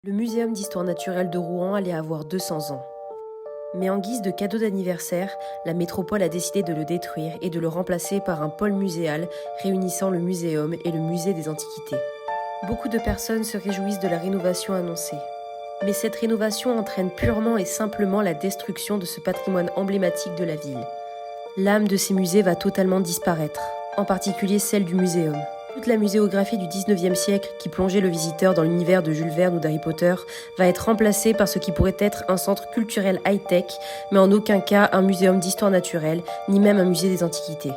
Le Muséum d'histoire naturelle de Rouen allait avoir 200 ans. Mais en guise de cadeau d'anniversaire, la métropole a décidé de le détruire et de le remplacer par un pôle muséal réunissant le Muséum et le Musée des Antiquités. Beaucoup de personnes se réjouissent de la rénovation annoncée. Mais cette rénovation entraîne purement et simplement la destruction de ce patrimoine emblématique de la ville. L'âme de ces musées va totalement disparaître, en particulier celle du Muséum. Toute la muséographie du 19e siècle qui plongeait le visiteur dans l'univers de Jules Verne ou d'Harry Potter va être remplacée par ce qui pourrait être un centre culturel high-tech, mais en aucun cas un muséum d'histoire naturelle, ni même un musée des antiquités.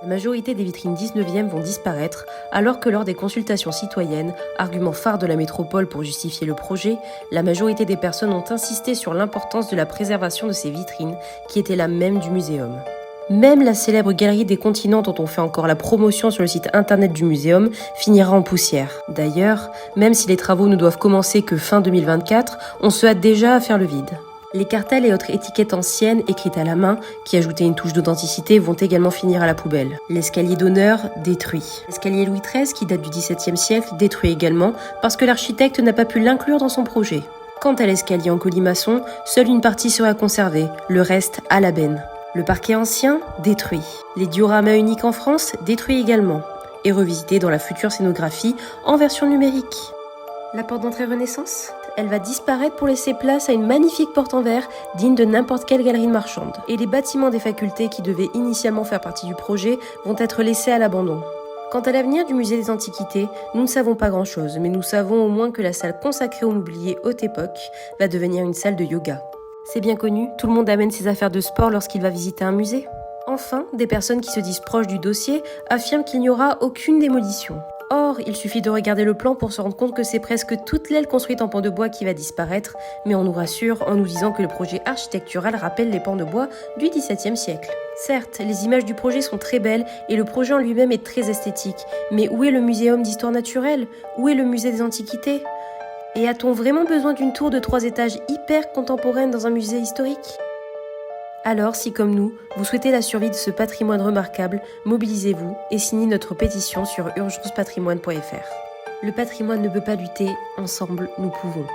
La majorité des vitrines 19e vont disparaître, alors que lors des consultations citoyennes, argument phare de la métropole pour justifier le projet, la majorité des personnes ont insisté sur l'importance de la préservation de ces vitrines, qui étaient la même du muséum. Même la célèbre galerie des continents dont on fait encore la promotion sur le site internet du muséum finira en poussière. D'ailleurs, même si les travaux ne doivent commencer que fin 2024, on se hâte déjà à faire le vide. Les cartels et autres étiquettes anciennes, écrites à la main, qui ajoutaient une touche d'authenticité, vont également finir à la poubelle. L'escalier d'honneur, détruit. L'escalier Louis XIII, qui date du XVIIe siècle, détruit également, parce que l'architecte n'a pas pu l'inclure dans son projet. Quant à l'escalier en colimaçon, seule une partie sera conservée, le reste à la benne. Le parquet ancien, détruit. Les dioramas uniques en France, détruits également, et revisités dans la future scénographie en version numérique. La porte d'entrée Renaissance, elle va disparaître pour laisser place à une magnifique porte en verre digne de n'importe quelle galerie marchande. Et les bâtiments des facultés qui devaient initialement faire partie du projet vont être laissés à l'abandon. Quant à l'avenir du musée des Antiquités, nous ne savons pas grand-chose, mais nous savons au moins que la salle consacrée au mobilier haute époque va devenir une salle de yoga. C'est bien connu, tout le monde amène ses affaires de sport lorsqu'il va visiter un musée. Enfin, des personnes qui se disent proches du dossier affirment qu'il n'y aura aucune démolition. Or, il suffit de regarder le plan pour se rendre compte que c'est presque toute l'aile construite en pans de bois qui va disparaître, mais on nous rassure en nous disant que le projet architectural rappelle les pans de bois du XVIIe siècle. Certes, les images du projet sont très belles et le projet en lui-même est très esthétique, mais où est le Muséum d'histoire naturelle? Où est le musée des Antiquités? Et a-t-on vraiment besoin d'une tour de 3 étages hyper contemporaine dans un musée historique? Alors, si comme nous, vous souhaitez la survie de ce patrimoine remarquable, mobilisez-vous et signez notre pétition sur urgencepatrimoine.fr. Le patrimoine ne peut pas lutter, ensemble nous pouvons.